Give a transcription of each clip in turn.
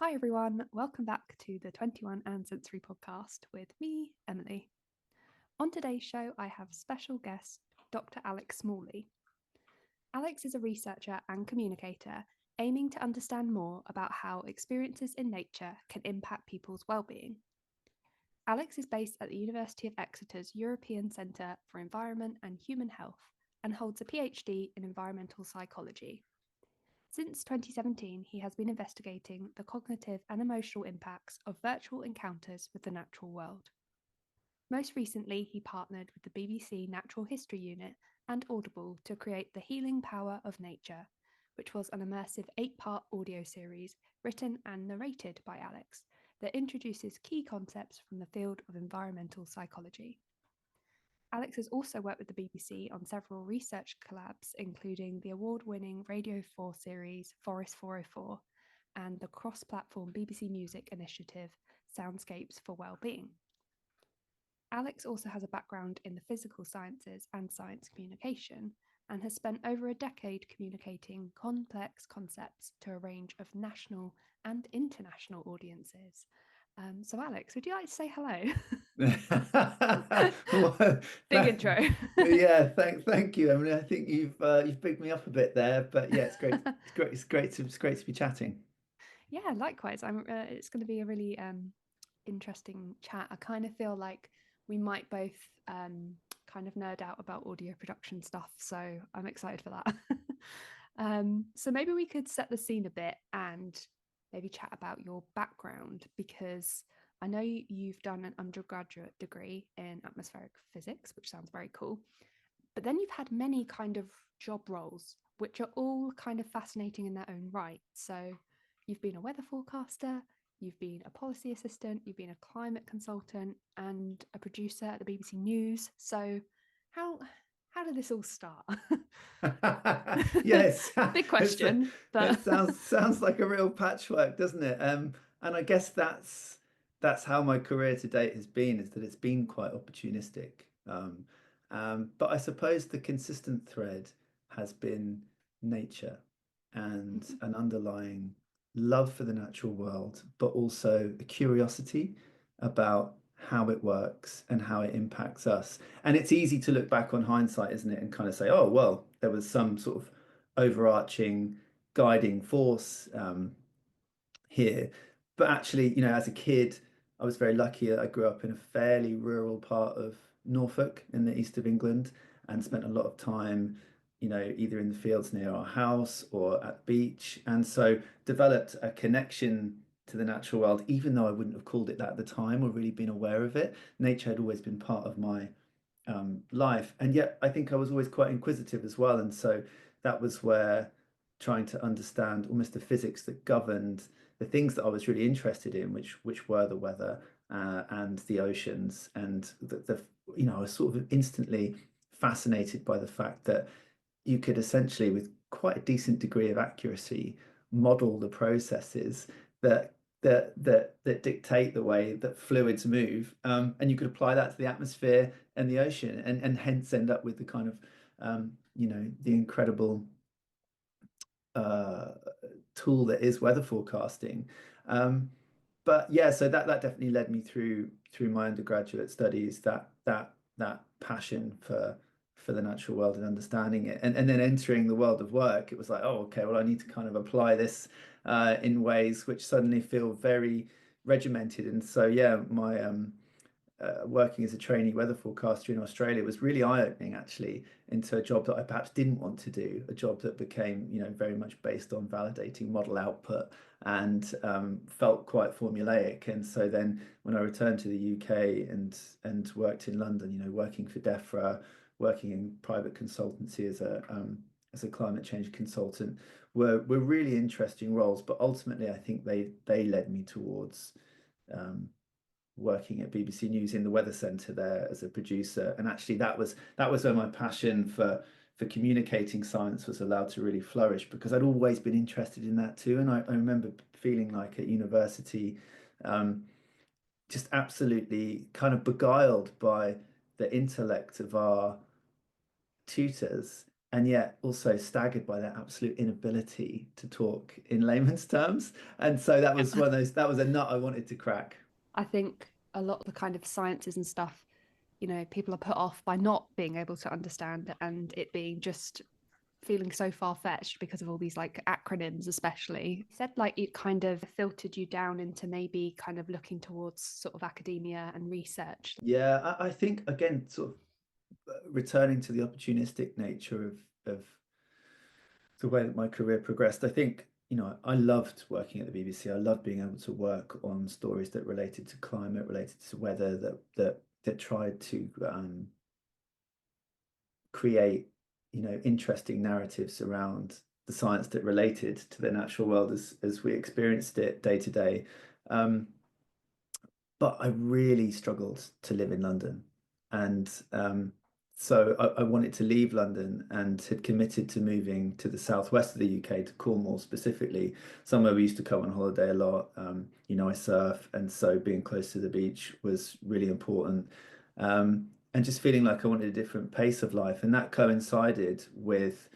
Hi everyone, welcome back to the 21 and Sensory podcast with me, Emily. On today's show, I have special guest Dr. Alex Smalley. Alex is a researcher and communicator aiming to understand more about how experiences in nature can impact people's well-being. Alex is based at the University of Exeter's European Centre for Environment and Human Health and holds a PhD in environmental psychology. Since 2017, he has been investigating the cognitive and emotional impacts of virtual encounters with the natural world. Most recently, he partnered with the BBC Natural History Unit and Audible to create The Healing Power of Nature, which was an immersive 8-part audio series written and narrated by Alex that introduces key concepts from the field of environmental psychology. Alex has also worked with the BBC on several research collabs, including the award-winning Radio 4 series Forest 404 and the cross-platform BBC Music initiative Soundscapes for Wellbeing. Alex also has a background in the physical sciences and science communication and has spent over a decade communicating complex concepts to a range of national and international audiences. So Alex, would you like to say hello? Well, Big intro. yeah, thank you. I mean, I think you've picked me up a bit there, but yeah, it's great. It's great to be chatting. Yeah, likewise. It's going to be a really interesting chat. I kind of feel like we might both kind of nerd out about audio production stuff, so I'm excited for that. So maybe we could set the scene a bit and maybe chat about your background because I know you've done an undergraduate degree in atmospheric physics, which sounds very cool. But then you've had many kind of job roles, which are all kind of fascinating in their own right. So you've been a weather forecaster, you've been a policy assistant, you've been a climate consultant, and a producer at the BBC News. So how how did this all start? Yes, Big it's question, but it sounds like a real patchwork, doesn't it? And I guess that's how my career to date has been, is that it's been quite opportunistic. But I suppose the consistent thread has been nature and an underlying love for the natural world, but also a curiosity about how it works and how it impacts us. And it's easy to look back on hindsight, isn't it, and kind of say, oh, well, there was some sort of overarching guiding force here. But actually, as a kid, I was very lucky that I grew up in a fairly rural part of Norfolk in the east of England and spent a lot of time, either in the fields near our house or at the beach. And so developed a connection to the natural world, even though I wouldn't have called it that at the time or really been aware of it. Nature had always been part of my life. And yet I think I was always quite inquisitive as well. And so that was where trying to understand almost the physics that governed the things that I was really interested in, which were the weather and the oceans. And I was sort of instantly fascinated by the fact that you could essentially, with quite a decent degree of accuracy, model the processes that that dictate the way that fluids move, and you could apply that to the atmosphere and the ocean, and hence end up with the kind of the incredible uh, tool that is weather forecasting. Um, but yeah, so that definitely led me through my undergraduate studies, that passion for the natural world and understanding it, and then entering the world of work. It was like, oh, okay, well, I need to kind of apply this in ways which suddenly feel very regimented. And so yeah, my working as a trainee weather forecaster in Australia was really eye-opening, actually, into a job that I perhaps didn't want to do, a job that became, very much based on validating model output and felt quite formulaic. And so then when I returned to the UK and worked in London, working for DEFRA, working in private consultancy as a climate change consultant, were really interesting roles. But ultimately, I think they led me towards um, working at BBC News in the Weather Centre there as a producer. And actually that was where my passion for communicating science was allowed to really flourish, because I'd always been interested in that too. And I remember feeling like at university, um, just absolutely kind of beguiled by the intellect of our tutors and yet also staggered by their absolute inability to talk in layman's terms. And so that was Yeah. one of those, that was a nut I wanted to crack. I think a lot of the kind of sciences and stuff, people are put off by not being able to understand and it being just feeling so far-fetched because of all these like acronyms, especially. You said like it kind of filtered you down into maybe kind of looking towards sort of academia and research. Yeah, I think again, sort of returning to the opportunistic nature of the way that my career progressed. I think, I loved working at the BBC. I loved being able to work on stories that related to climate, related to weather, that tried to create, interesting narratives around the science that related to the natural world as we experienced it day to day. Um, but I really struggled to live in London. And so I wanted to leave London and had committed to moving to the southwest of the UK, to Cornwall specifically, somewhere we used to come on holiday a lot. I surf, and so being close to the beach was really important. And just feeling like I wanted a different pace of life. And that coincided with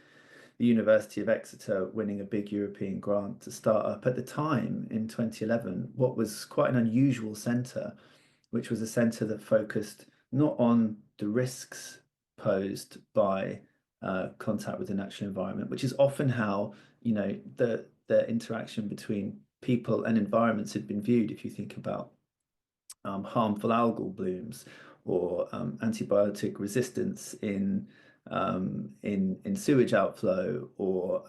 the University of Exeter winning a big European grant to start up at the time in 2011 what was quite an unusual centre, which was a centre that focused not on the risks posed by contact with the natural environment, which is often how the interaction between people and environments had been viewed. If you think about harmful algal blooms or antibiotic resistance in sewage outflow, or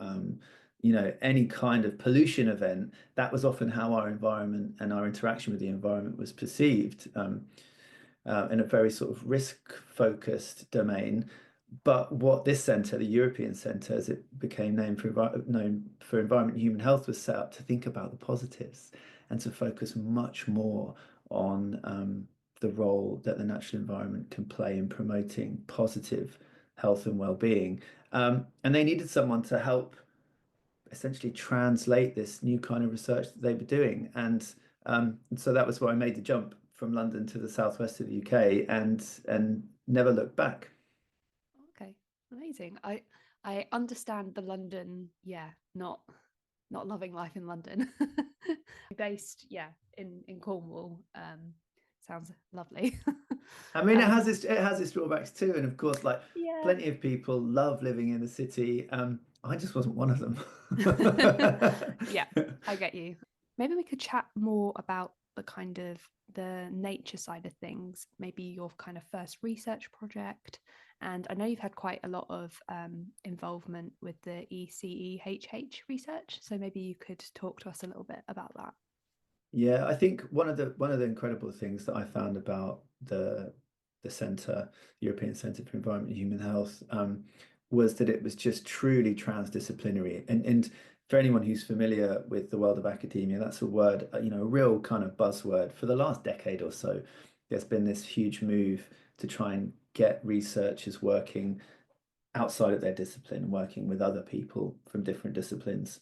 any kind of pollution event, that was often how our environment and our interaction with the environment was perceived, in a very sort of risk focused domain. But what this centre, the European Centre, as it became known for Environment and Human Health, was set up to think about the positives and to focus much more on the role that the natural environment can play in promoting positive health and well-being. And they needed someone to help essentially translate this new kind of research that they were doing. And so that was why I made the jump from London to the southwest of the UK, and never looked back. Okay, amazing. I understand the London, yeah, not loving life in London. Based, yeah, in Cornwall. Sounds lovely. I mean, um, it has its drawbacks too, and of course, like yeah. plenty of people love living in the city. I just wasn't one of them. Yeah, I get you. Maybe we could chat more about the kind of the nature side of things, maybe your kind of first research project. And I know you've had quite a lot of involvement with the ECEHH research, so maybe you could talk to us a little bit about that. Yeah, I think one of the incredible things that I found about the centre, European Centre for Environment and Human Health, was that it was just truly transdisciplinary. And for anyone who's familiar with the world of academia, that's a word, a real kind of buzzword for the last decade or so. There's been this huge move to try and get researchers working outside of their discipline, working with other people from different disciplines,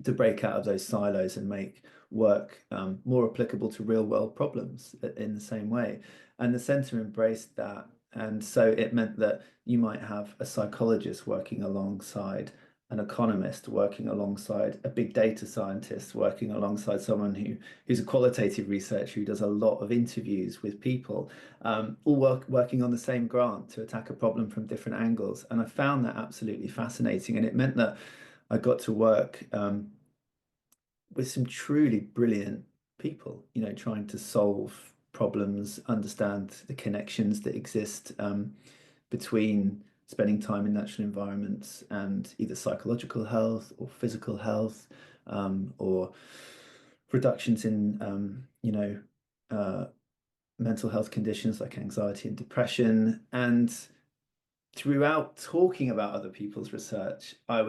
to break out of those silos and make work more applicable to real world problems in the same way. And the centre embraced that. And so it meant that you might have a psychologist working alongside an economist, working alongside a big data scientist, working alongside someone who's a qualitative researcher who does a lot of interviews with people, all working on the same grant to attack a problem from different angles. And I found that absolutely fascinating. And it meant that I got to work with some truly brilliant people, trying to solve problems, understand the connections that exist between spending time in natural environments and either psychological health or physical health, or reductions in, mental health conditions like anxiety and depression. And throughout talking about other people's research, I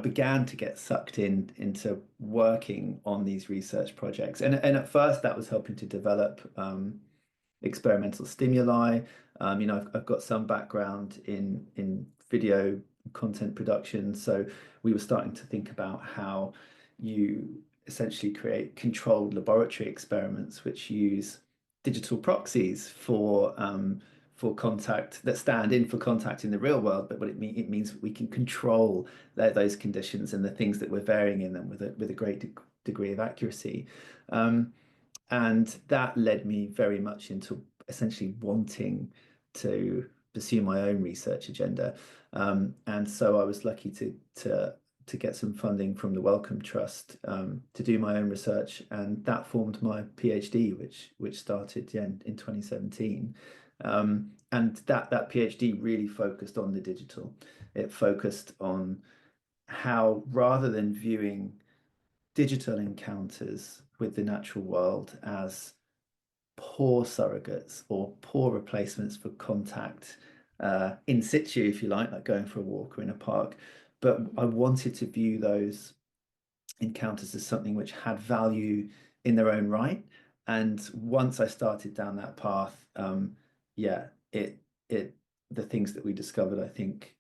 began to get sucked into working on these research projects. And at first that was helping to develop experimental stimuli. I've got some background in video content production, so we were starting to think about how you essentially create controlled laboratory experiments which use digital proxies for contact, that stand in for contact in the real world, but what it means we can control those conditions and the things that we're varying in them with a great degree of accuracy. And that led me very much into essentially wanting to pursue my own research agenda. And so I was lucky to get some funding from the Wellcome Trust to do my own research, and that formed my PhD, which started in 2017. And that PhD really focused on the digital. It focused on how, rather than viewing digital encounters with the natural world as poor surrogates or poor replacements for contact in situ, if you like going for a walk or in a park. But I wanted to view those encounters as something which had value in their own right. And once I started down that path, yeah, it the things that we discovered, I think,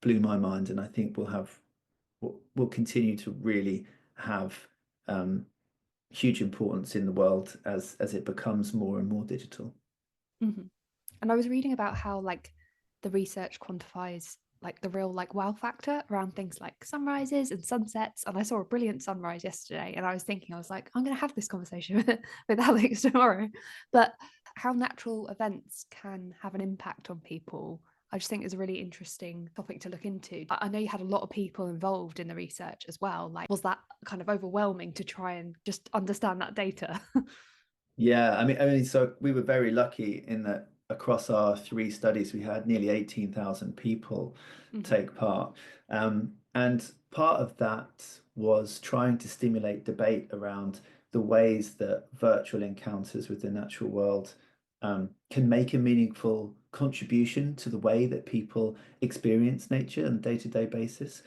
blew my mind, and I think will continue to really have huge importance in the world as it becomes more and more digital. Mm-hmm. And I was reading about how like the research quantifies like the real like wow factor around things like sunrises and sunsets. And I saw a brilliant sunrise yesterday, and I was thinking, I was like, I'm going to have this conversation with Alex tomorrow. But how natural events can have an impact on people, I just think is a really interesting topic to look into. I know you had a lot of people involved in the research as well. Like, was that kind of overwhelming to try and just understand that data? Yeah, I mean, so we were very lucky in that across our three studies, we had nearly 18,000 people Mm-hmm. take part. And part of that was trying to stimulate debate around the ways that virtual encounters with the natural world can make a meaningful contribution to the way that people experience nature on a day-to-day basis.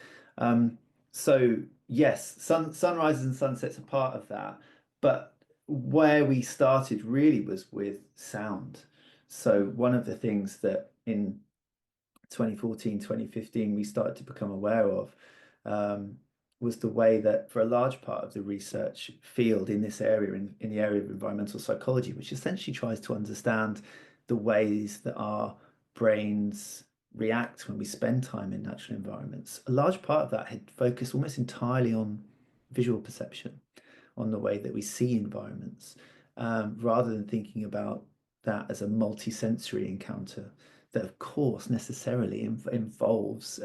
So yes, sunrises and sunsets are part of that, but where we started really was with sound. So one of the things that in 2014, 2015, we started to become aware of was the way that for a large part of the research field in this area, in the area of environmental psychology, which essentially tries to understand the ways that our brains react when we spend time in natural environments, a large part of that had focused almost entirely on visual perception, on the way that we see environments, rather than thinking about that as a multi-sensory encounter that, of course, necessarily involves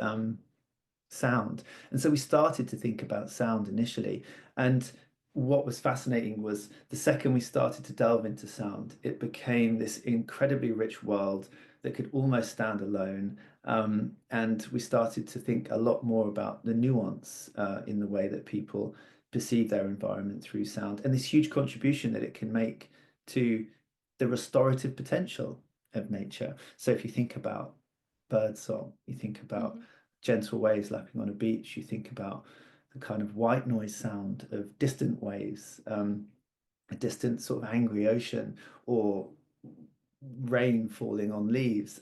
sound. And so we started to think about sound initially. And what was fascinating was the second we started to delve into sound, it became this incredibly rich world that could almost stand alone. And we started to think a lot more about the nuance in the way that people perceive their environment through sound, and this huge contribution that it can make to the restorative potential of nature. So if you think about birdsong, you think about Mm-hmm. gentle waves lapping on a beach, you think about the kind of white noise sound of distant waves, a distant sort of angry ocean, or rain falling on leaves.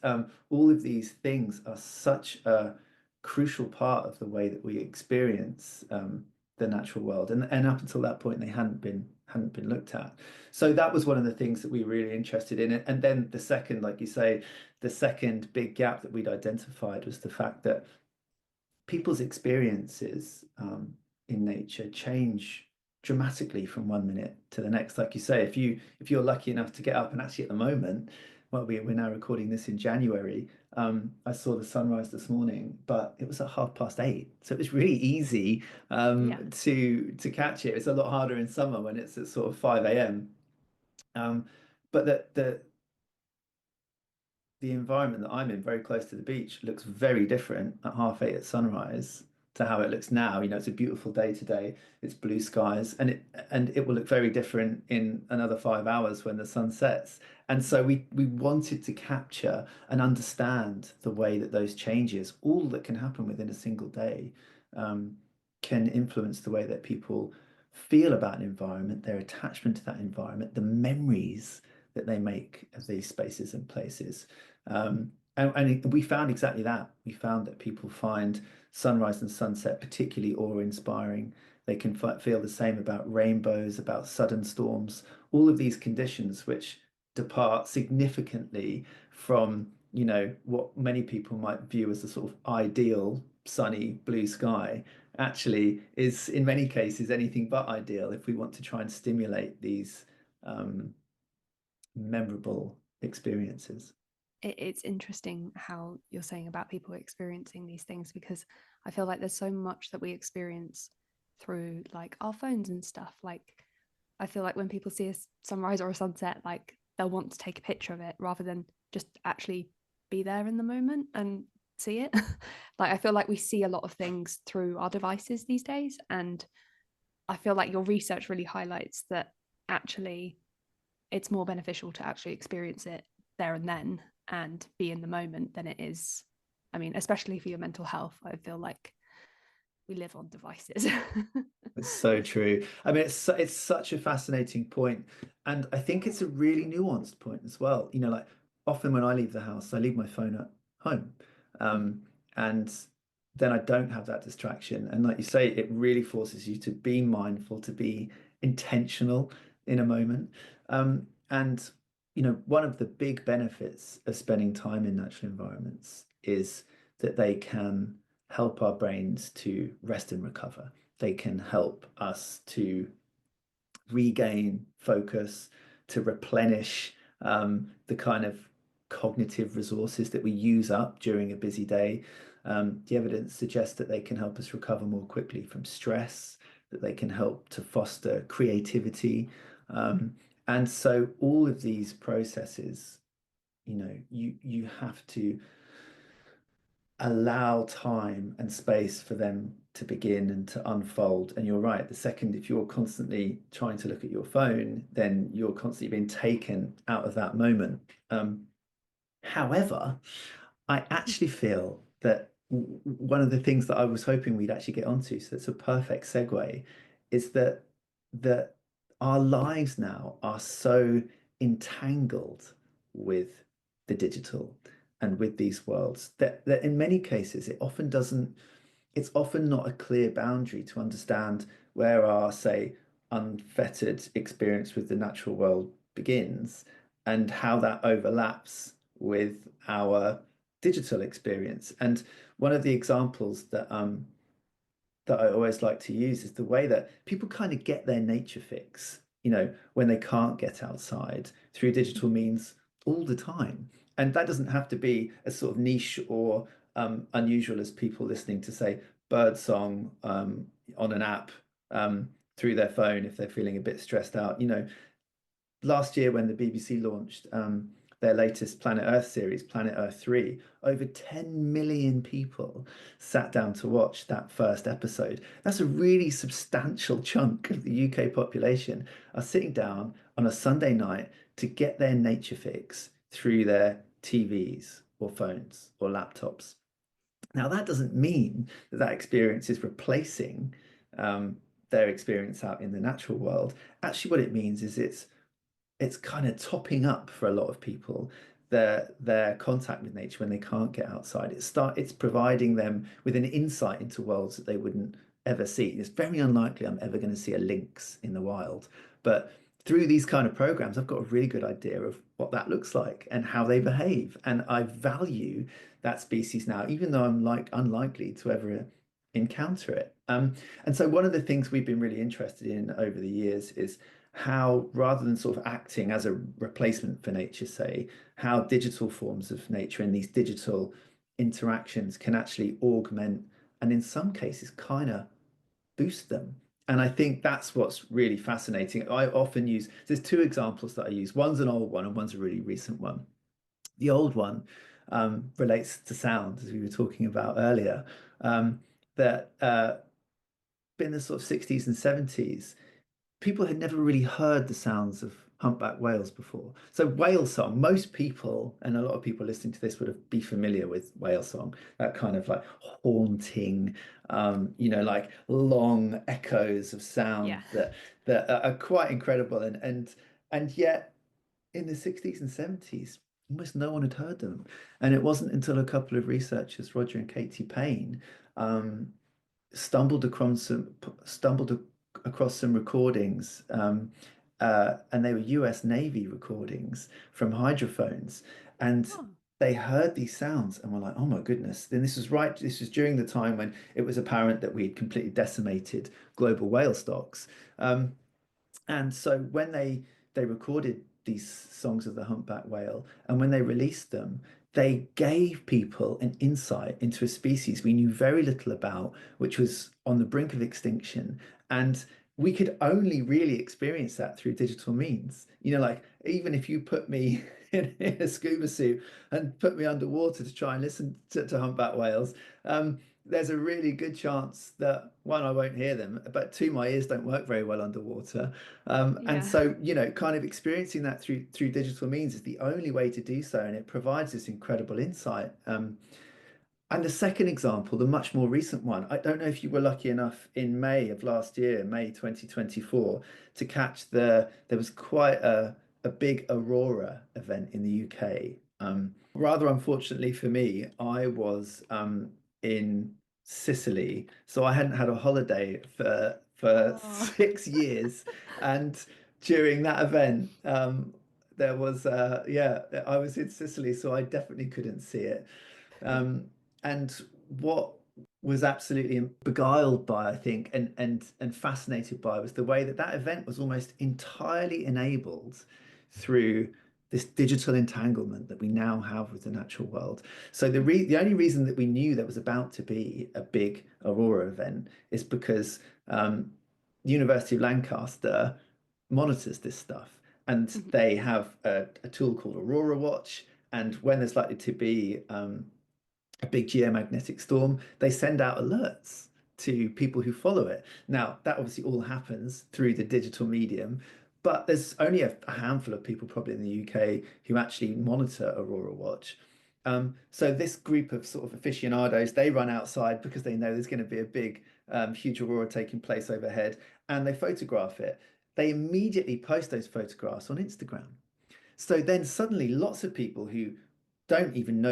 All of these things are such a crucial part of the way that we experience the natural world, and up until that point, they hadn't been looked at. So that was one of the things that we were really interested in. And then the second, like you say, the second big gap that we'd identified was the fact that people's experiences in nature change dramatically from one minute to the next. Like you say, if you're lucky enough to get up, and actually at the moment, well, we're now recording this in January. I saw the sunrise this morning, but it was at 8:30, so it was really easy Yeah. to catch it. It's a lot harder in summer when it's at sort of 5 a.m. But the environment that I'm in, very close to the beach, looks very different at 8:30 at sunrise to how it looks now. You know, it's a beautiful day today. It's blue skies, and it will look very different in another 5 hours when the sun sets. And so we wanted to capture and understand the way that those changes, all that can happen within a single day, um, can influence the way that people feel about an environment, their attachment to that environment, the memories that they make of these spaces and places. And we found exactly that. We found that people find sunrise and sunset particularly awe-inspiring. They can feel the same about rainbows, about sudden storms, all of these conditions which depart significantly from, what many people might view as the sort of ideal sunny blue sky, actually is in many cases anything but ideal if we want to try and stimulate these um, memorable experiences. It's interesting how you're saying about people experiencing these things, because I feel like there's so much that we experience through like our phones and stuff. Like I feel like when people see a sunrise or a sunset, like they'll want to take a picture of it rather than just actually be there in the moment and see it. Like I feel like we see a lot of things through our devices these days, and I feel like your research really highlights that actually it's more beneficial to actually experience it there and then and be in the moment than it is. I mean, especially for your mental health, I feel like we live on devices. It's so true. I mean, it's such a fascinating point, and I think it's a really nuanced point as well. Like often when I leave the house, I leave my phone at home, and then I don't have that distraction. And like you say, it really forces you to be mindful, to be intentional in a moment. And one of the big benefits of spending time in natural environments is that they can help our brains to rest and recover. They can help us to regain focus, to replenish the kind of cognitive resources that we use up during a busy day. The evidence suggests that they can help us recover more quickly from stress, that they can help to foster creativity. And so all of these processes, you have to allow time and space for them to begin and to unfold. And you're right, the second, if you're constantly trying to look at your phone, then you're constantly being taken out of that moment. However, I actually feel that one of the things that I was hoping we'd actually get onto, so it's a perfect segue, is that our lives now are so entangled with the digital and with these worlds that in many cases it's often not a clear boundary to understand where our, say, unfettered experience with the natural world begins and how that overlaps with our digital experience. And one of the examples that I always like to use is the way that people kind of get their nature fix, when they can't get outside through digital means all the time. And that doesn't have to be as sort of niche or unusual as people listening to, say, bird song on an app through their phone if they're feeling a bit stressed out. Last year when the BBC launched their latest Planet Earth series, Planet Earth 3, over 10 million people sat down to watch that first episode. That's a really substantial chunk of the UK population are sitting down on a Sunday night to get their nature fix through their TVs or phones or laptops. Now, that doesn't mean that that experience is replacing their experience out in the natural world. Actually, what it means is it's kind of topping up for a lot of people their contact with nature when they can't get outside. It's providing them with an insight into worlds that they wouldn't ever see. It's very unlikely I'm ever going to see a lynx in the wild, but through these kind of programs, I've got a really good idea of what that looks like and how they behave, and I value that species now, even though I'm unlikely to ever encounter it. And so one of the things we've been really interested in over the years is how, rather than sort of acting as a replacement for nature, say, how digital forms of nature and these digital interactions can actually augment and in some cases kind of boost them. And I think that's what's really fascinating. I often use, there's two examples that I use. One's an old one and one's a really recent one. The old one relates to sound, as we were talking about earlier, that in the sort of 60s and 70s, people had never really heard the sounds of humpback whales before. So whale song, most people, and a lot of people listening to this would be familiar with whale song, that kind of like haunting, like long echoes of sound Yeah. that are quite incredible. And yet in the 60s and 70s, almost no one had heard them. And it wasn't until a couple of researchers, Roger and Katie Payne, stumbled across some recordings and they were US Navy recordings from hydrophones, and Oh, they heard these sounds and were like, "Oh my goodness!" Then this was during the time when it was apparent that we'd completely decimated global whale stocks. Um, and so when they recorded these songs of the humpback whale, and when they released them, they gave people an insight into a species we knew very little about, which was on the brink of extinction. And we could only really experience that through digital means. Like even if you put me in a scuba suit and put me underwater to try and listen to humpback whales, there's a really good chance that one, I won't hear them, but two, my ears don't work very well underwater. And yeah. so, kind of experiencing that through digital means is the only way to do so, and it provides this incredible insight. And the second example, the much more recent one, I don't know if you were lucky enough in May of last year, May 2024, to catch there was quite a big aurora event in the UK. Rather unfortunately for me, I was in Sicily, so I hadn't had a holiday for Oh, 6 years, and during that event, there was yeah, I was in Sicily, so I definitely couldn't see it. Um, and what was absolutely beguiled by, I think, and fascinated by was the way that that event was almost entirely enabled through this digital entanglement that we now have with the natural world. So the only reason that we knew there was about to be a big aurora event is because the University of Lancaster monitors this stuff, and mhm. they have a tool called Aurora Watch. And when there's likely to be a big geomagnetic storm, they send out alerts to people who follow it. Now, that obviously all happens through the digital medium, but there's only a handful of people probably in the UK who actually monitor Aurora Watch. So this group of sort of aficionados, they run outside because they know there's going to be a big, huge aurora taking place overhead, and they photograph it. They immediately post those photographs on Instagram. So then suddenly lots of people who don't even know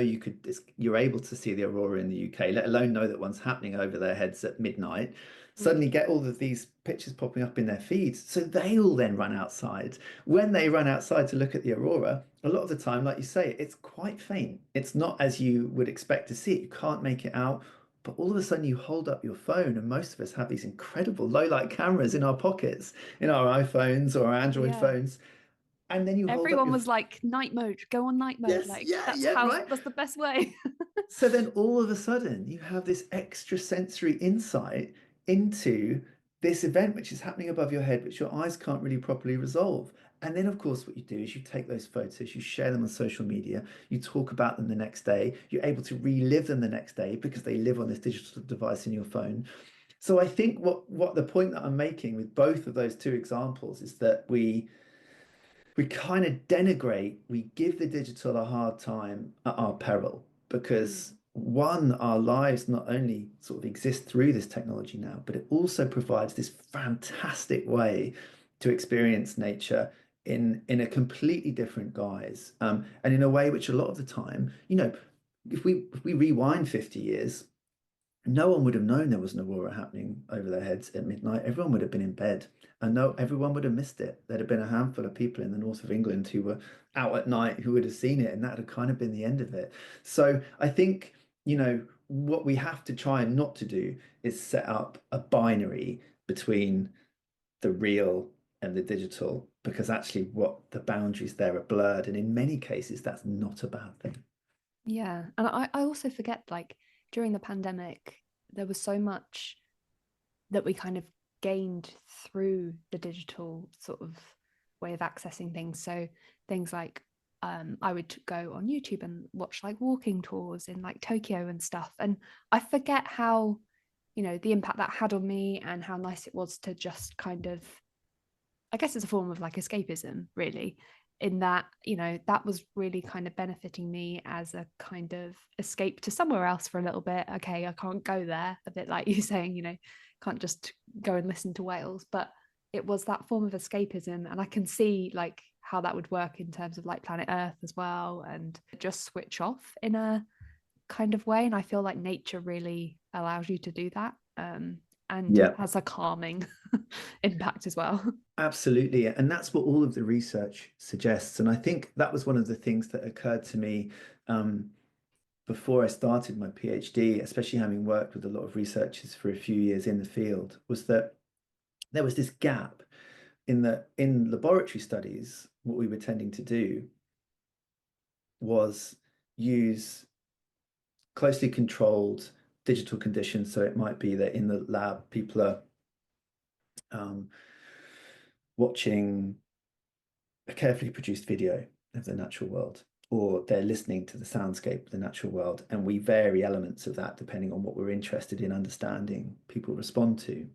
you're able to see the aurora in the UK, let alone know that one's happening over their heads at midnight, Mm. suddenly get all of these pictures popping up in their feeds. So they all then run outside. When they run outside to look at the aurora, a lot of the time, like you say, it's quite faint. It's not as you would expect to see it. You can't make it out. But all of a sudden, you hold up your phone, and most of us have these incredible low light cameras in our pockets, in our iPhones or our Android Yeah. phones. And then you hold up Everyone your was like, night mode, go on night mode. yes, Like, yeah, yeah, right. that's the best way. So then all of a sudden you have this extra sensory insight into this event which is happening above your head, which your eyes can't really properly resolve. And then, of course, what you do is you take those photos, you share them on social media, you talk about them the next day, you're able to relive them the next day because they live on this digital device in your phone. So I think what the point that I'm making with both of those two examples is that we kind of denigrate, we give the digital a hard time at our peril Mm. because one, our lives not only sort of exist through this technology now, but it also provides this fantastic way to experience nature in a completely different guise, and in a way which a lot of the time, if we rewind 50 years, no one would have known there was an aurora happening over their heads at midnight. Everyone would have been in bed, and no, everyone would have missed it. There'd have been a handful of people in the north of England who were out at night who would have seen it, and that had kind of been the end of it. So I think, what we have to try and not to do is set up a binary between the real and the digital, because actually what the boundaries there are blurred, and in many cases that's not a bad thing. Yeah. And I also forget, like, during the pandemic, there was so much that we kind of gained through the digital sort of way of accessing things. So things like I would go on YouTube and watch like walking tours in like Tokyo and stuff. And I forget how, the impact that had on me and how nice it was to just kind of, I guess it's a form of like escapism, really, in that, that was really kind of benefiting me as a kind of escape to somewhere else for a little bit. Okay, I can't go there, a bit like you saying, can't just go and listen to whales, but it was that form of escapism. And I can see like how that would work in terms of like planet Earth as well, and just switch off in a kind of way. And I feel like nature really allows you to do that. and Yeah. has a calming impact as well. Absolutely. And that's what all of the research suggests. And I think that was one of the things that occurred to me before I started my PhD, especially having worked with a lot of researchers for a few years in the field, was that there was this gap in laboratory studies. What we were tending to do was use closely controlled digital conditions. So it might be that in the lab, people are watching a carefully produced video of the natural world, or they're listening to the soundscape of the natural world, and we vary elements of that depending on what we're interested in understanding people respond to.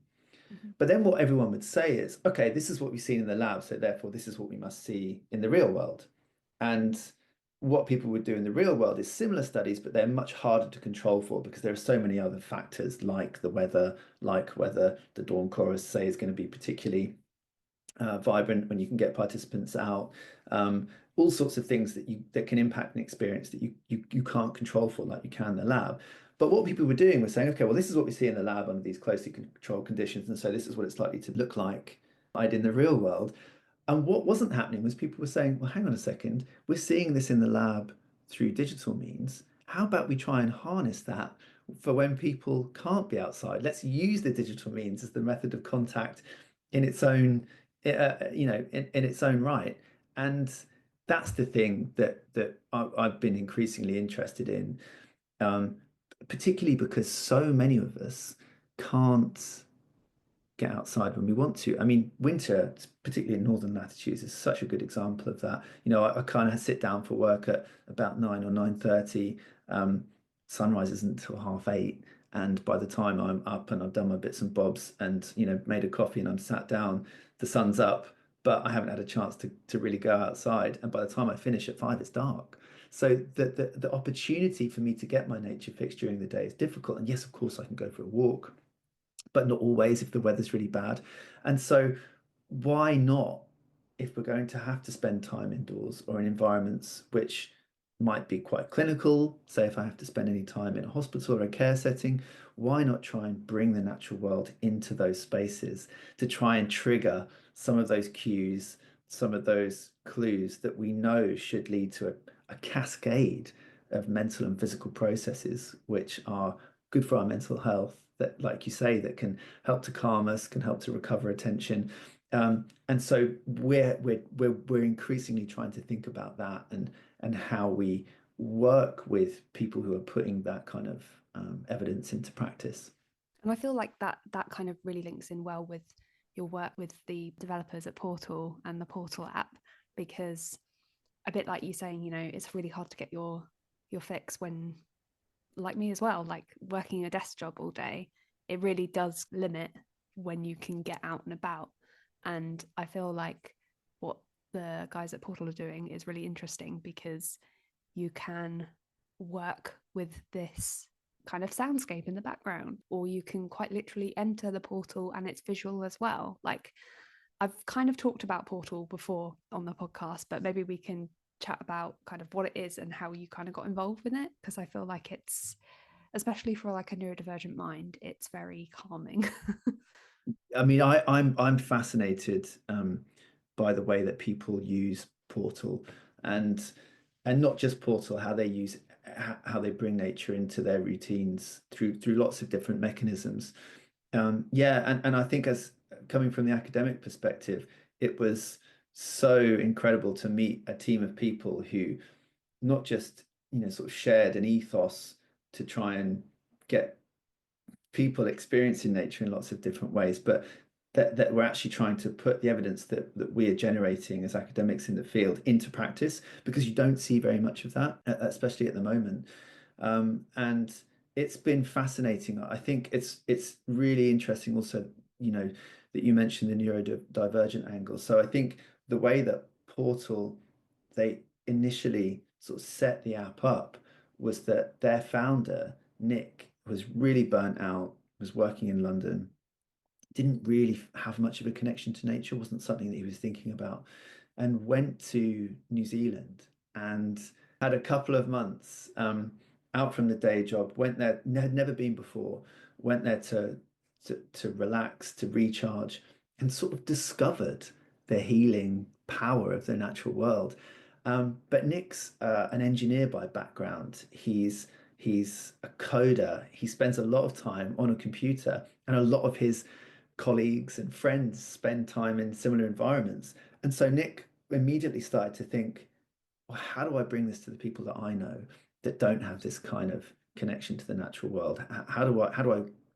Mhm. But then what everyone would say is, okay, this is what we've seen in the lab, so therefore this is what we must see in the real world. And what people would do in the real world is similar studies, but they're much harder to control for because there are so many other factors like the weather, like whether the dawn chorus, say, is going to be particularly vibrant when you can get participants out, all sorts of things that can impact an experience that you can't control for like you can in the lab. But what people were doing was saying, okay, well, this is what we see in the lab under these closely controlled conditions, and so this is what it's likely to look like in the real world. And what wasn't happening was people were saying, well, hang on a second, we're seeing this in the lab through digital means. How about we try and harness that for when people can't be outside? Let's use the digital means as the method of contact in its own, in its own right. And that's the thing that I've been increasingly interested in, particularly because so many of us can't get outside when we want to. I mean, winter, particularly in northern latitudes, is such a good example of that. I kind of sit down for work at about 9 or 9:30. Sunrise isn't until 8:30. And by the time I'm up and I've done my bits and bobs and, made a coffee and I'm sat down, the sun's up, but I haven't had a chance to really go outside. And by the time I finish at 5, it's dark. So the opportunity for me to get my nature fix during the day is difficult. And yes, of course, I can go for a walk, but not always if the weather's really bad. And so, why not, if we're going to have to spend time indoors or in environments which might be quite clinical, say if I have to spend any time in a hospital or a care setting, why not try and bring the natural world into those spaces to try and trigger some of those cues, some of those clues that we know should lead to a cascade of mental and physical processes which are good for our mental health, that, like you say, that can help to calm us, can help to recover attention. And so we're increasingly trying to think about that and how we work with people who are putting that kind of evidence into practice. And I feel like that kind of really links in well with your work with the developers at Portal and the Portal app, because a bit like you saying, it's really hard to get your fix when, like me as well, like working a desk job all day, it really does limit when you can get out and about. And I feel like what the guys at Portal are doing is really interesting because you can work with this kind of soundscape in the background, or you can quite literally enter the portal and it's visual as well. Like, I've kind of talked about Portal before on the podcast, but maybe we can chat about kind of what it is and how you kind of got involved with it, because I feel like it's, especially for like a neurodivergent mind, it's very calming. I mean, I'm fascinated by the way that people use Portal, and not just Portal, how they use how they bring nature into their routines through lots of different mechanisms. Yeah, and I think, as coming from the academic perspective, it was so incredible to meet a team of people who not just, sort of shared an ethos to try and get people experiencing nature in lots of different ways, but that we're actually trying to put the evidence that we are generating as academics in the field into practice, because you don't see very much of that, especially at the moment. And it's been fascinating. I think it's really interesting also, that you mentioned the neurodivergent angle. So I think the way that Portal, they initially sort of set the app up, was that their founder, Nick, was really burnt out, was working in London, didn't really have much of a connection to nature, wasn't something that he was thinking about, and went to New Zealand and had a couple of months out from the day job, went there, had never been before, went there to to relax, to recharge, and sort of discovered the healing power of the natural world. But Nick's an engineer by background. He's a coder. He spends a lot of time on a computer, and a lot of his colleagues and friends spend time in similar environments. And so Nick immediately started to think, well, how do I bring this to the people that I know that don't have this kind of connection to the natural world? How do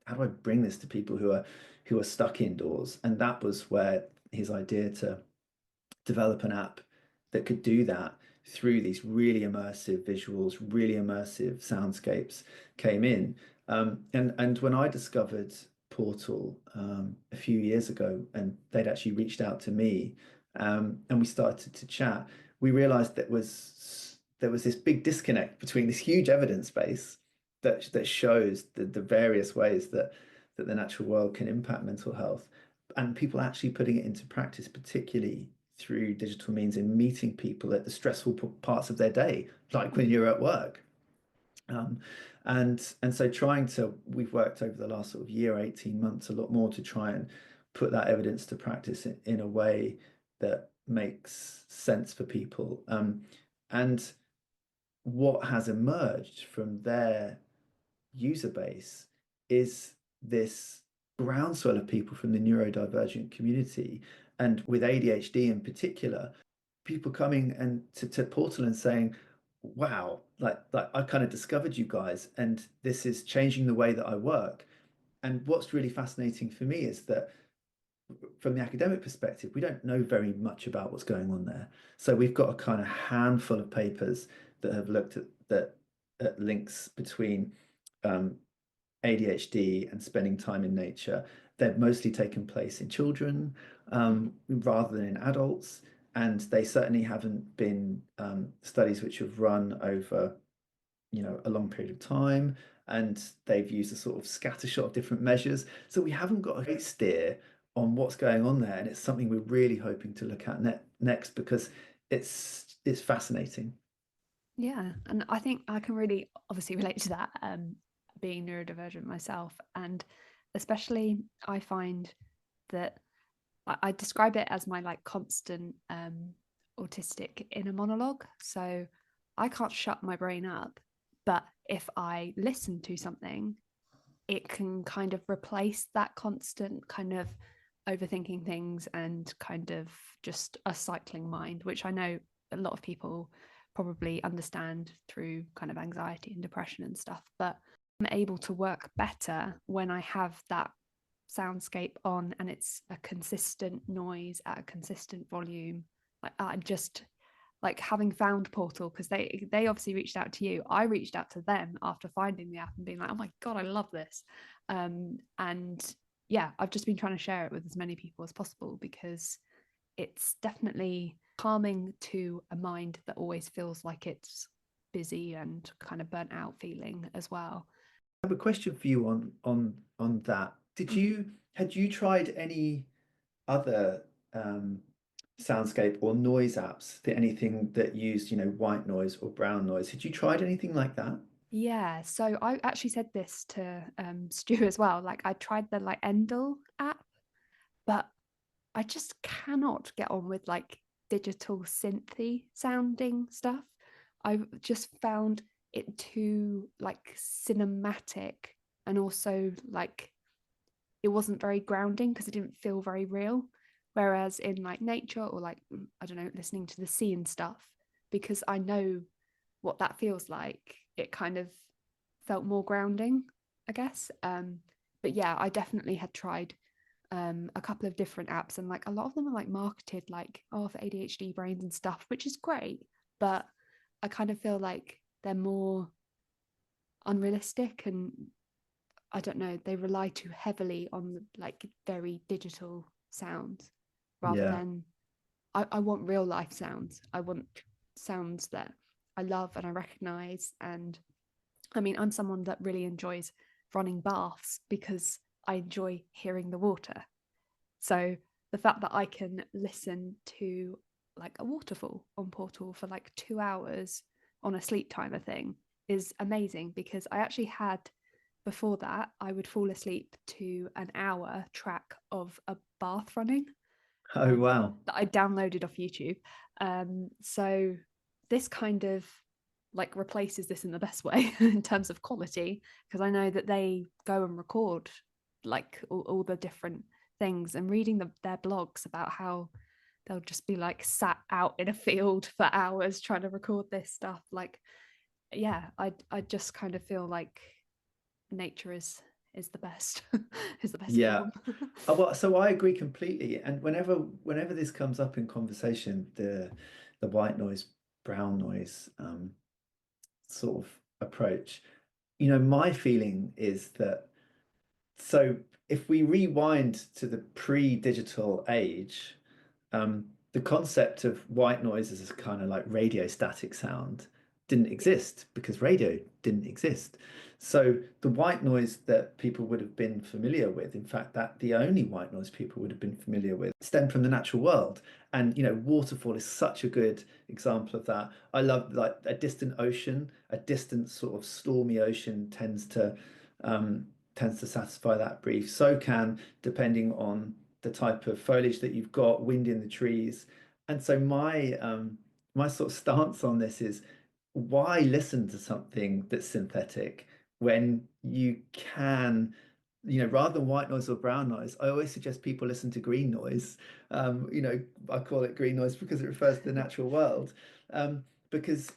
I bring this to people who are stuck indoors? And that was where his idea to develop an app that could do that through these really immersive visuals, really immersive soundscapes came in. And when I discovered Portal a few years ago, and they'd actually reached out to me, and we started to chat, we realized that there was this big disconnect between this huge evidence base that shows the various ways that the natural world can impact mental health, and people actually putting it into practice, particularly through digital means in meeting people at the stressful parts of their day, like when you're at work. Um, and so we've worked over the last sort of year, 18 months, a lot more to try and put that evidence to practice in a way that makes sense for people. And what has emerged from their user base is this groundswell of people from the neurodivergent community, and with ADHD in particular, people coming and to Portal and saying, wow, like I kind of discovered you guys, and this is changing the way that I work. And what's really fascinating for me is that from the academic perspective, we don't know very much about what's going on there. So we've got a kind of handful of papers that have looked at links between ADHD and spending time in nature. They've mostly taken place in children rather than in adults, and they certainly haven't been studies which have run over a long period of time, and they've used a sort of scattershot of different measures. So we haven't got a great steer on what's going on there, and it's something we're really hoping to look at next, because it's fascinating. Yeah, and I think I can really obviously relate to that, being neurodivergent myself, and especially I find that I describe it as my like constant autistic inner monologue. So I can't shut my brain up, but if I listen to something, it can kind of replace that constant kind of overthinking things and kind of just a cycling mind, which I know a lot of people probably understand through kind of anxiety and depression and stuff. But I'm able to work better when I have that soundscape on and it's a consistent noise at a consistent volume. Like I just like having found Portal, because they obviously reached out to you. I reached out to them after finding the app and being like, oh my god, I love this. And yeah, I've just been trying to share it with as many people as possible, because it's definitely calming to a mind that always feels like it's busy and kind of burnt out feeling as well. I have a question for you on that. Had you tried any other soundscape or noise apps, anything that used, white noise or brown noise? Had you tried anything like that? Yeah, so I actually said this to Stu as well. Like I tried the like Endel app, but I just cannot get on with like digital synthy sounding stuff. I just found it too like cinematic, and also like it wasn't very grounding because it didn't feel very real. Whereas in like nature or like I don't know, listening to the sea and stuff, because I know what that feels like, it kind of felt more grounding, I guess. But yeah, I definitely had tried a couple of different apps, and like a lot of them are like marketed like, oh, for ADHD brains and stuff, which is great, but I kind of feel like they're more unrealistic, and I don't know, they rely too heavily on like very digital sounds rather Yeah. than I want real life sounds. I want sounds that I love and I recognize. And I mean, I'm someone that really enjoys running baths because I enjoy hearing the water. So the fact that I can listen to like a waterfall on Portal for like 2 hours on a sleep timer thing is amazing, because I actually had before that, I would fall asleep to an hour track of a bath running Oh, wow. that I downloaded off YouTube. So this kind of like replaces this in the best way in terms of quality, because I know that they go and record like all the different things, and reading their blogs about how they'll just be like sat out in a field for hours trying to record this stuff. Like, yeah, I just kind of feel like nature is the best is the best Yeah. form. Well, so I agree completely. And whenever this comes up in conversation, the white noise, brown noise sort of approach, my feeling is that, so if we rewind to the pre-digital age, the concept of white noise as a kind of like radio static sound didn't exist because radio didn't exist. So the white noise that people would have been familiar with, in fact, that the only white noise people would have been familiar with, stemmed from the natural world. And waterfall is such a good example of that. I love like a distant ocean, a distant sort of stormy ocean um, tends to satisfy that brief. So can, depending on the type of foliage that you've got, wind in the trees. And so my sort of stance on this is, why listen to something that's synthetic when you can, rather than white noise or brown noise, I always suggest people listen to green noise. I call it green noise because it refers to the natural world. Because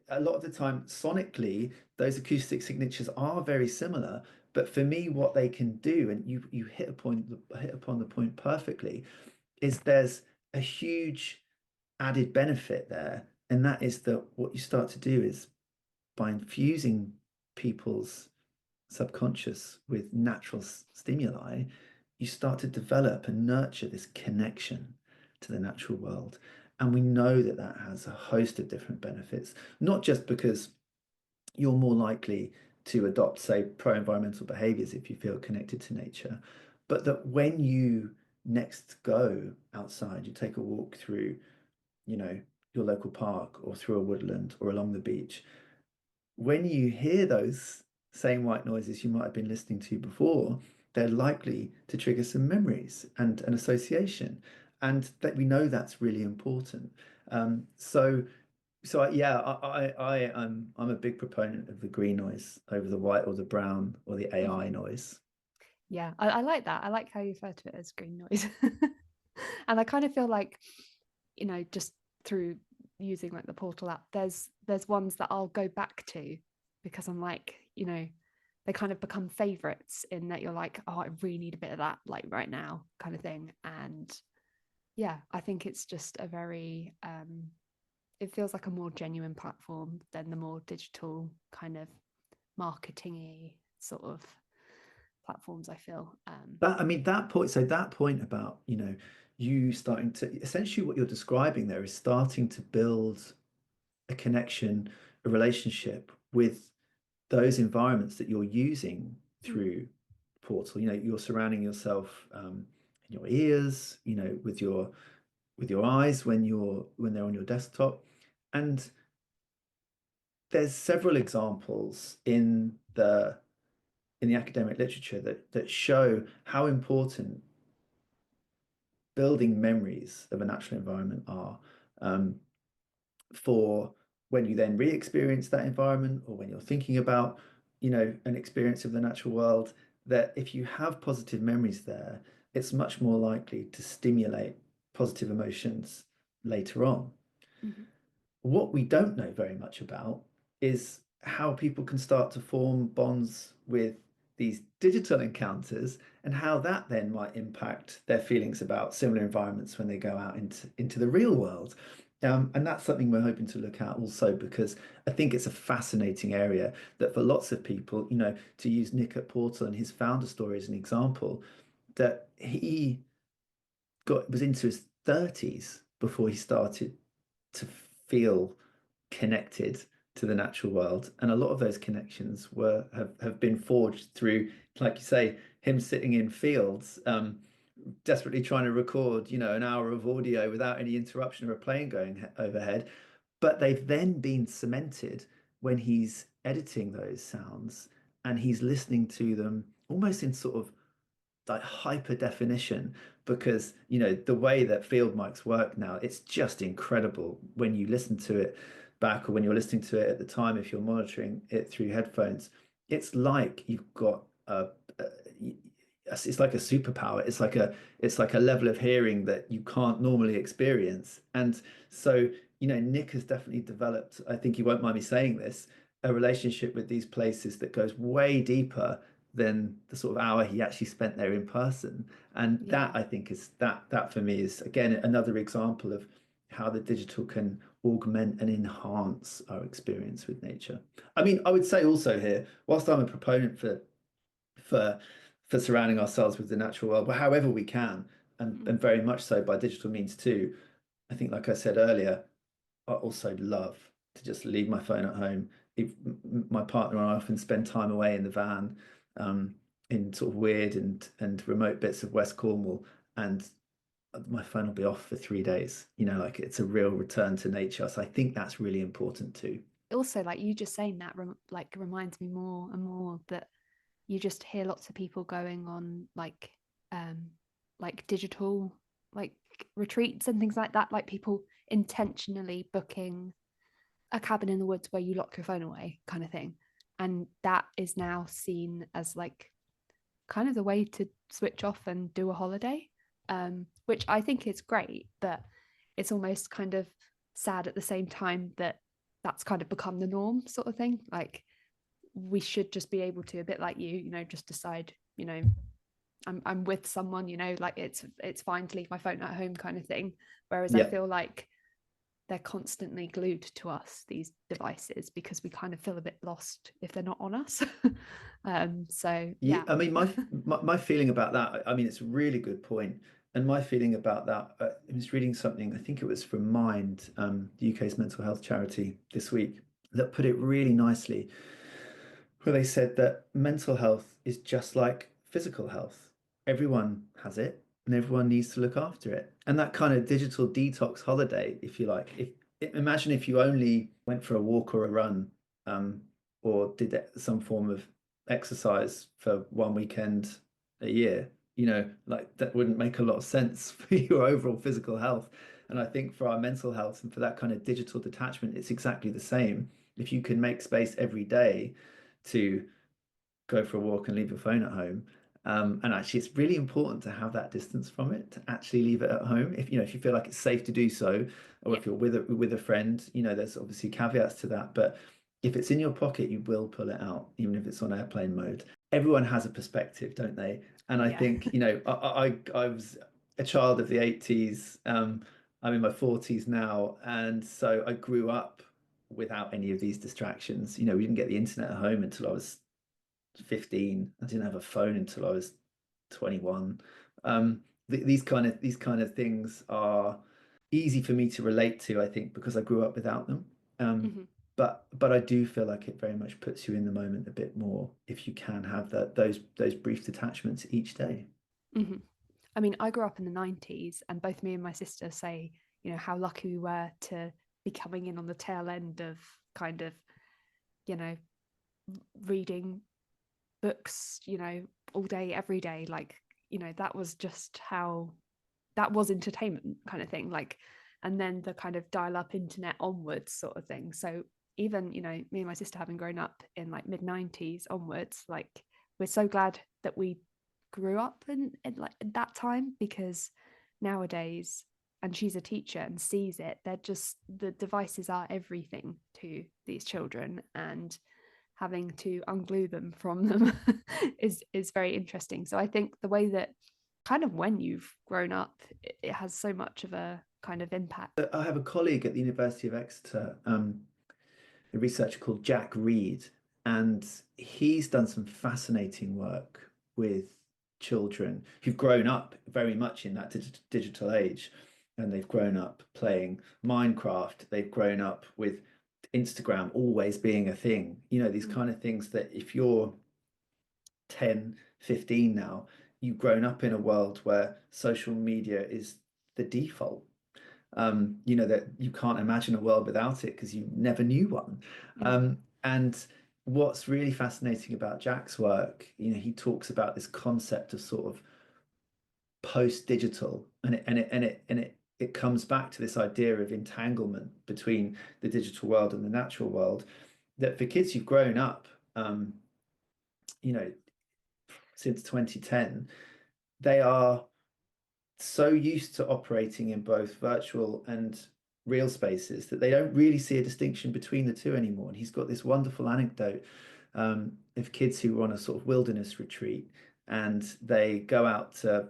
a lot of the time, sonically, those acoustic signatures are very similar. But for me, what they can do, and you hit upon the point perfectly, is there's a huge added benefit there, and that is that what you start to do is, by infusing people's subconscious with natural stimuli, you start to develop and nurture this connection to the natural world. And we know that that has a host of different benefits, not just because you're more likely to adopt, say, pro-environmental behaviors if you feel connected to nature, but that when you next go outside, you take a walk through, your local park or through a woodland or along the beach, when you hear those same white noises you might have been listening to before, they're likely to trigger some memories and an association. And that we know that's really important. I'm a big proponent of the green noise over the white or the brown or the AI noise. Yeah, I like that. I like how you refer to it as green noise. And I kind of feel like, just through using like the portal app, there's ones that I'll go back to because I'm like, they kind of become favorites in that you're like, oh, I really need a bit of that like right now kind of thing. And yeah, I think it's just a very it feels like a more genuine platform than the more digital kind of marketingy sort of platforms, I feel. That point about, you starting to, essentially what you're describing there is starting to build a connection, a relationship with those environments that you're using through Portal. You're surrounding yourself in your ears, with your eyes when they're on your desktop. And there's several examples in the academic literature that show how important building memories of a natural environment are, um, for when you then re-experience that environment, or when you're thinking about, an experience of the natural world, that if you have positive memories there, it's much more likely to stimulate positive emotions later on. Mm-hmm. What we don't know very much about is how people can start to form bonds with these digital encounters, and how that then might impact their feelings about similar environments when they go out into the real world. And that's something we're hoping to look at also, because I think it's a fascinating area that for lots of people, to use Nick at Portal and his founder story as an example, that he was into his 30s before he started to feel connected to the natural world. And a lot of those connections have been forged through, like you say, him sitting in fields, desperately trying to record, an hour of audio without any interruption or a plane going overhead. But they've then been cemented when he's editing those sounds and he's listening to them almost in sort of like hyper definition, because the way that field mics work now, it's just incredible when you listen to it back, or when you're listening to it at the time, if you're monitoring it through headphones. It's like you've got a it's like a superpower. It's like a level of hearing that you can't normally experience. And so, Nick has definitely developed, I think he won't mind me saying this, a relationship with these places that goes way deeper than the sort of hour he actually spent there in person. And that, Yeah. I think, is that for me is again another example of how the digital can augment and enhance our experience with nature. I mean, I would say also here, whilst I'm a proponent for for surrounding ourselves with the natural world, but however we can, Mm. and very much so by digital means too. I think, like I said earlier, I also love to just leave my phone at home. If my partner and I often spend time away in the van, um, in sort of weird and remote bits of West Cornwall, and my phone will be off for 3 days. Like it's a real return to nature. So I think that's really important too. Also, like you just saying that reminds me more and more that you just hear lots of people going on um digital like retreats and things like that, like people intentionally booking a cabin in the woods where you lock your phone away kind of thing, and that is now seen as like kind of the way to switch off and do a holiday, which I think is great, but it's almost kind of sad at the same time that that's kind of become the norm sort of thing. Like we should just be able to, a bit like just decide, I'm with someone, like it's fine to leave my phone at home kind of thing. Whereas I Yeah. feel like they're constantly glued to us, these devices, because we kind of feel a bit lost if they're not on us. So Yeah, yeah. I mean, my feeling about that, I mean, it's a really good point. And my feeling about that, I was reading something, I think it was from Mind, the UK's mental health charity this week, that put it really nicely, where they said that mental health is just like physical health. Everyone has it, and everyone needs to look after it. And that kind of digital detox holiday, if you like, imagine if you only went for a walk or a run, um, or did some form of exercise for one weekend a year. Like that wouldn't make a lot of sense for your overall physical health. And I think for our mental health and for that kind of digital detachment, it's exactly the same. If you can make space every day to go for a walk and leave your phone at home. And actually, it's really important to have that distance from it, to actually leave it at home. If you feel like it's safe to do so, or Yeah. if you're with a friend, there's obviously caveats to that. But if it's in your pocket, you will pull it out, even if it's on airplane mode. Everyone has a perspective, don't they? And I Yeah. think, I was a child of the 80s. I'm in my 40s now, and so I grew up without any of these distractions. We didn't get the internet at home until I was 15. I didn't have a phone until I was 21. These kind of things are easy for me to relate to, I think, because I grew up without them. Um, Mm-hmm. but I do feel like it very much puts you in the moment a bit more if you can have those brief detachments each day. Mm-hmm. I mean, I grew up in the 90s, and both me and my sister say, how lucky we were to be coming in on the tail end of kind of, you know, reading books, all day, every day. Like, that was just how that was entertainment kind of thing. Like, and then the kind of dial up internet onwards sort of thing. So even, me and my sister having grown up in like mid 90s onwards, like we're so glad that we grew up in like that time, because nowadays, and she's a teacher and sees it, they're just, the devices are everything to these children, and having to unglue them from them is very interesting. So I think the way that kind of when you've grown up, it has so much of a kind of impact. I have a colleague at the University of Exeter, a researcher called Jack Reed, and he's done some fascinating work with children who've grown up very much in that digital age, and they've grown up playing Minecraft. They've grown up with Instagram always being a thing. These Mm. kind of things that if you're 10, 15 now, you've grown up in a world where social media is the default. That you can't imagine a world without it because you never knew one. Mm. And what's really fascinating about Jack's work, he talks about this concept of sort of post-digital, and it comes back to this idea of entanglement between the digital world and the natural world. That for kids who've grown up, you know, since 2010, they are so used to operating in both virtual and real spaces that they don't really see a distinction between the two anymore. And he's got this wonderful anecdote of kids who were on a sort of wilderness retreat, and they go out to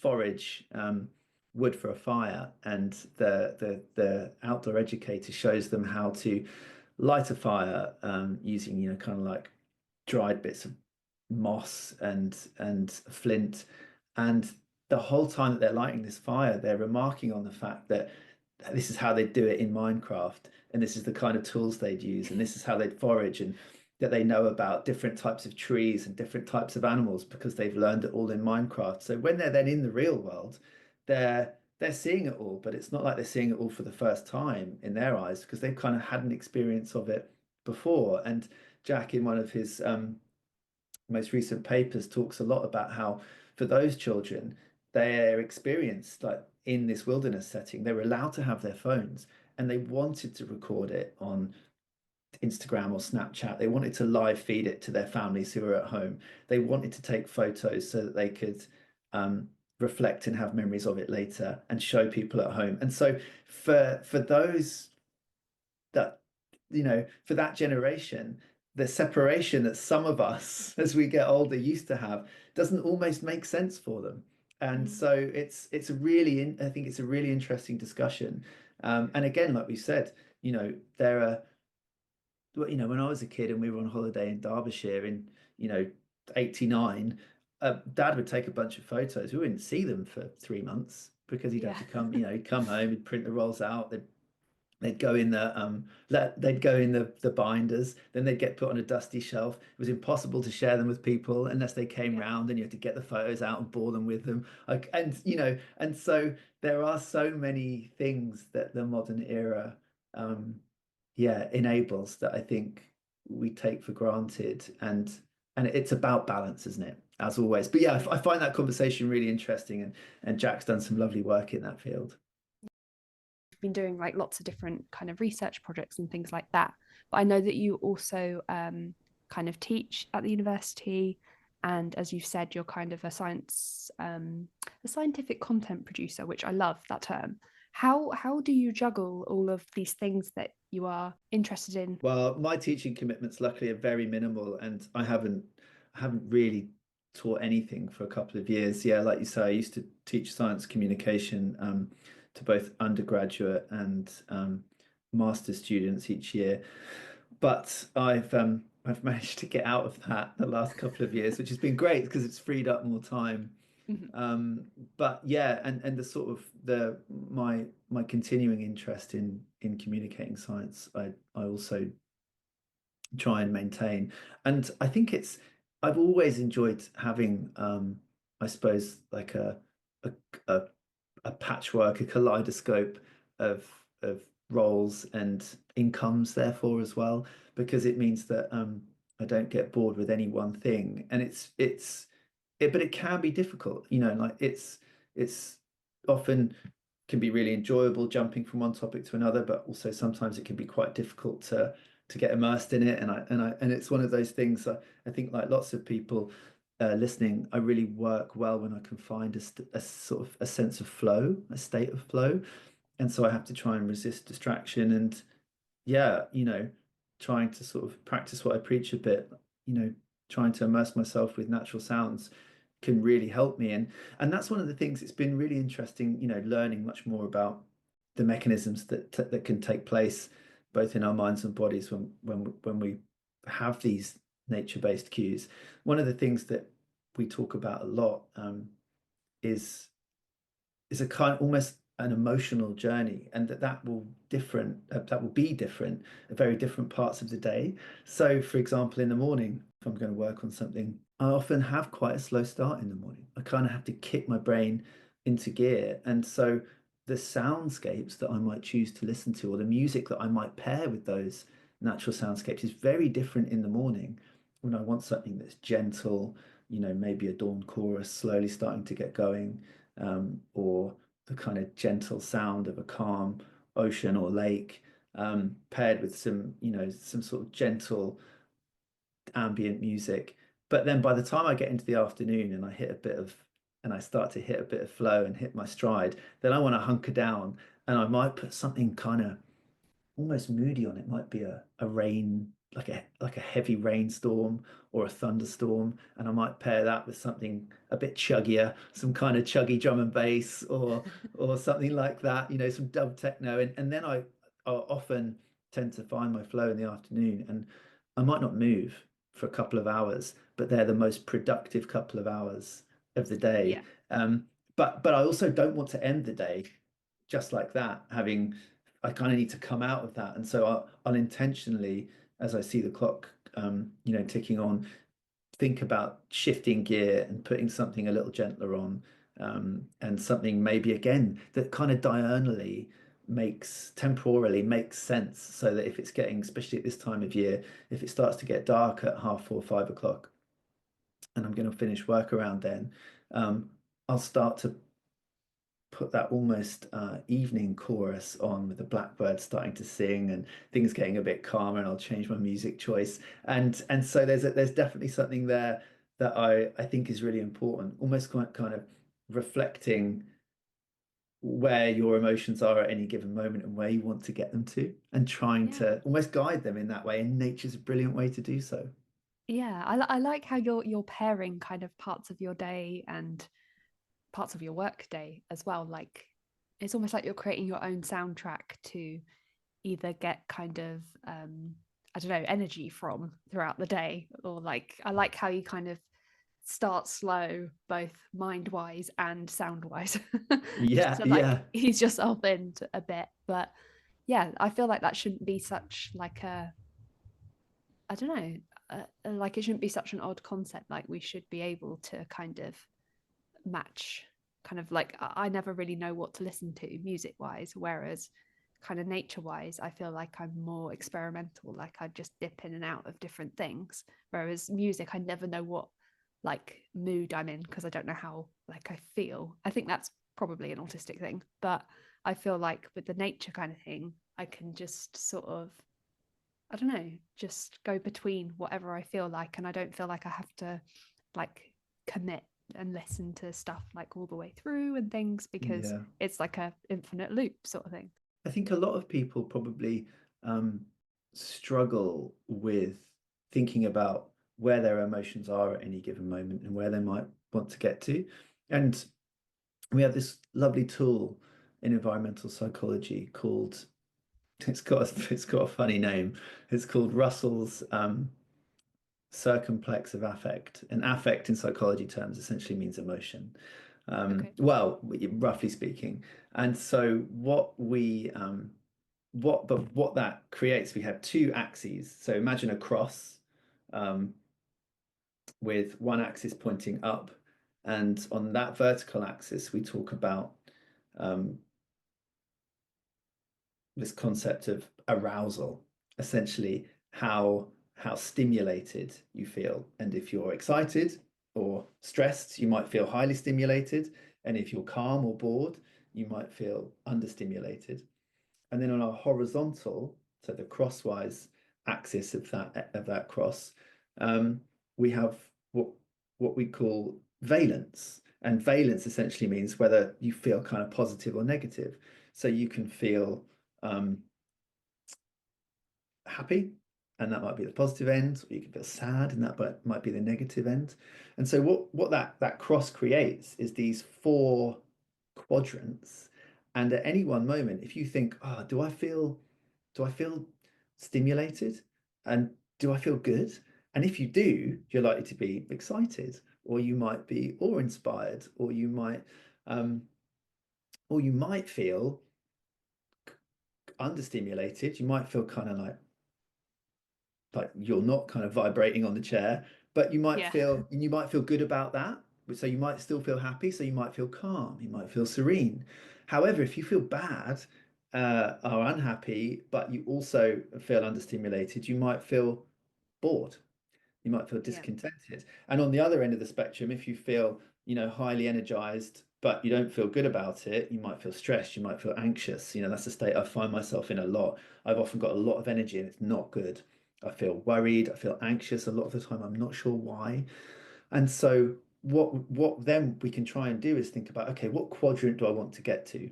forage wood for a fire, and the outdoor educator shows them how to light a fire using kind of like dried bits of moss and flint. And the whole time that they're lighting this fire, they're remarking on the fact that this is how they'd do it in Minecraft, and this is the kind of tools they'd use, and this is how they'd forage, and that they know about different types of trees and different types of animals because they've learned it all in Minecraft. So when they're then in the real world, they're seeing it all, but it's not like they're seeing it all for the first time in their eyes, because they've kind of had an experience of it before. And Jack, in one of his most recent papers, talks a lot about how for those children, their experience, like in this wilderness setting, they were allowed to have their phones, and they wanted to record it on Instagram or Snapchat. They wanted to live feed it to their families who were at home. They wanted to take photos so that they could reflect and have memories of it later and show people at home. And so for those that, for that generation, the separation that some of us as we get older used to have doesn't almost make sense for them. And so it's a really, I think it's a really interesting discussion. And again, like we said, there are, when I was a kid and we were on holiday in Derbyshire in, 89, Dad would take a bunch of photos. We wouldn't see them for 3 months because he'd have to come, he'd come home, he'd print the rolls out, they'd go in the binders, then they'd get put on a dusty shelf. It was impossible to share them with people unless they came round, and you had to get the photos out and bore them with them. And so there are so many things that the modern era enables that I think we take for granted, and it's about balance, isn't it? As always. But yeah, I find that conversation really interesting, and Jack's done some lovely work in that field. Been doing like lots of different kind of research projects and things like that, but I know that you also kind of teach at the university, and as you've said, you're kind of a scientific content producer, which I love that term. How do you juggle all of these things that you are interested in? Well, my teaching commitments luckily are very minimal, and I haven't really taught anything for a couple of years. Yeah, like you say, I used to teach science communication to both undergraduate and master students each year, but I've managed to get out of that the last couple of years, which has been great because it's freed up more time. But yeah, and the sort of my continuing interest in communicating science, I also try and maintain. And I think I've always enjoyed having I suppose like a a, a patchwork, a kaleidoscope of roles and incomes, therefore, as well, because it means that I don't get bored with any one thing. And but it can be difficult, like it's often can be really enjoyable jumping from one topic to another, but also sometimes it can be quite difficult to get immersed in it. And it's one of those things. I think, like lots of people listening, I really work well when I can find a sort of a sense of flow, a state of flow, and so I have to try and resist distraction, and yeah, trying to sort of practice what I preach a bit, trying to immerse myself with natural sounds can really help me. And that's one of the things. It's been really interesting, learning much more about the mechanisms that can take place both in our minds and bodies when we have these nature-based cues. One of the things that we talk about a lot is a kind of almost an emotional journey, and that will be different at very different parts of the day. So for example, in the morning, if I'm going to work on something, I often have quite a slow start in the morning. I kind of have to kick my brain into gear, and so the soundscapes that I might choose to listen to, or the music that I might pair with those natural soundscapes is very different in the morning when I want something that's gentle, maybe a dawn chorus slowly starting to get going, or the kind of gentle sound of a calm ocean or lake, paired with some sort of gentle ambient music. But then by the time I get into the afternoon and I start to hit a bit of flow and hit my stride, then I want to hunker down and I might put something kind of almost moody on it. Might be a rain, like a heavy rainstorm or a thunderstorm, and I might pair that with something a bit chuggier, some kind of chuggy drum and bass or something like that, some dub techno. And then I often tend to find my flow in the afternoon, and I might not move for a couple of hours, but they're the most productive couple of hours of the day. Yeah. But I also don't want to end the day just like that, I kind of need to come out of that. And so I'll intentionally, as I see the clock, ticking on, think about shifting gear and putting something a little gentler on, and something maybe again that kind of diurnally temporally makes sense, so that if it's getting, especially at this time of year, if it starts to get dark at 4:30, 5 o'clock, and I'm going to finish work around then, I'll start to put that almost evening chorus on with the blackbird starting to sing and things getting a bit calmer, and I'll change my music choice. And so there's definitely something there that I think is really important, almost kind of reflecting where your emotions are at any given moment and where you want to get them to, and trying Yeah. to almost guide them in that way. And nature's a brilliant way to do so. Yeah, I like how you're pairing kind of parts of your day and parts of your work day as well. Like it's almost like you're creating your own soundtrack to either get kind of I don't know, energy from throughout the day, or like I like how you kind of start slow, both mind wise and sound wise, just Yeah, to like yeah, ease yourself into a bit. But yeah, I feel like that shouldn't be such like a, I don't know, like it shouldn't be such an odd concept. Like we should be able to kind of match, kind of like I never really know what to listen to music wise, whereas kind of nature wise I feel like I'm more experimental, like I just dip in and out of different things, whereas music I never know what like mood I'm in because I don't know how like I feel. I think that's probably an autistic thing, but I feel like with the nature kind of thing I can just sort of, I don't know, just go between whatever I feel like, and I don't feel like I have to like commit and listen to stuff like all the way through and things, because yeah. it's like a infinite loop sort of thing. I think a lot of people probably um, struggle with thinking about where their emotions are at any given moment and where they might want to get to. And we have this lovely tool in environmental psychology called, it's got a funny name. It's called Russell's circumplex of affect. And affect in psychology terms essentially means emotion. Okay. Well, roughly speaking. And so what that creates, we have two axes. So imagine a cross, um, with one axis pointing up, and on that vertical axis we talk about um, this concept of arousal, essentially how stimulated you feel. And if you're excited or stressed, you might feel highly stimulated, and if you're calm or bored, you might feel understimulated. And then on our horizontal, so the crosswise axis of that cross, we have what we call valence. And valence essentially means whether you feel kind of positive or negative. So you can feel happy, and that might be the positive end, or you can feel sad, and that might be the negative end. And so what that cross creates is these four quadrants. And at any one moment, if you think, oh, do I feel stimulated? And do I feel good? And if you do, you're likely to be excited, or you might be awe-inspired, um, or you might feel understimulated. You might feel kind of like you're not kind of vibrating on the chair, but Yeah. you might feel good about that. So you might still feel happy. So you might feel calm. You might feel serene. However, if you feel bad, are unhappy, but you also feel understimulated, you might feel bored. You might feel Yeah. discontented. And on the other end of the spectrum, if you feel, highly energized, but you don't feel good about it, you might feel stressed, you might feel anxious. That's a state I find myself in a lot. I've often got a lot of energy and it's not good. I feel worried, I feel anxious a lot of the time. I'm not sure why. And so what then we can try and do is think about, okay, what quadrant do I want to get to?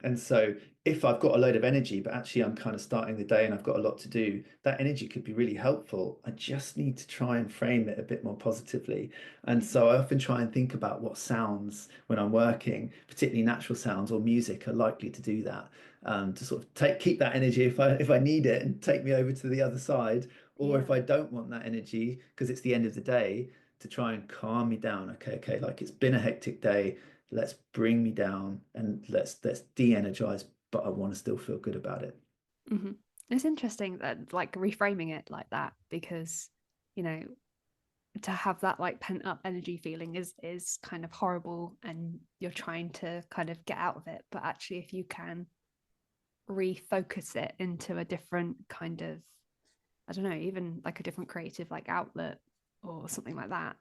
And so if I've got a load of energy, but actually I'm kind of starting the day and I've got a lot to do, that energy could be really helpful. I just need to try and frame it a bit more positively. And so I often try and think about what sounds when I'm working, particularly natural sounds or music, are likely to do that. To sort of keep that energy if I need it and take me over to the other side, or if Yeah. I don't want that energy because it's the end of the day, to try and calm me down. Okay, like it's been a hectic day. Let's bring me down and let's de-energize, but I want to still feel good about it. Hmm. It's interesting that like reframing it like that, because you know to have that like pent up energy feeling is kind of horrible, and you're trying to kind of get out of it. But actually, if you can refocus it into a different kind of, I don't know, even like a different creative like outlet or something like that,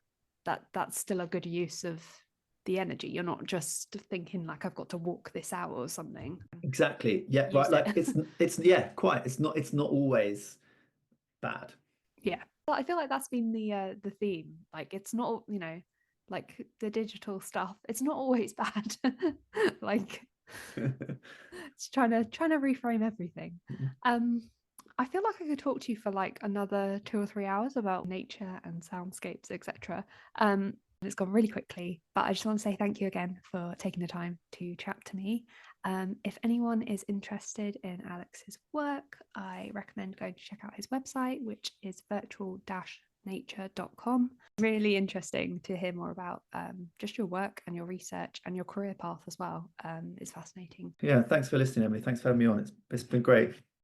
that's still a good use of the energy. You're not just thinking like I've got to walk this out or something. Exactly. Yeah, right. Use it. Like it's yeah, quite. It's not always bad. Yeah. But I feel like that's been the theme. Like it's not, like the digital stuff, it's not always bad. Like it's trying to reframe everything. Um, I feel like I could talk to you for like another 2 or 3 hours about nature and soundscapes, etc. It's gone really quickly, but I just want to say thank you again for taking the time to chat to me. If anyone is interested in Alex's work, I recommend going to check out his website, which is virtual-nature.com. Really interesting to hear more about just your work and your research and your career path as well. It's fascinating. Yeah, thanks for listening, Emily. Thanks for having me on. It's been great.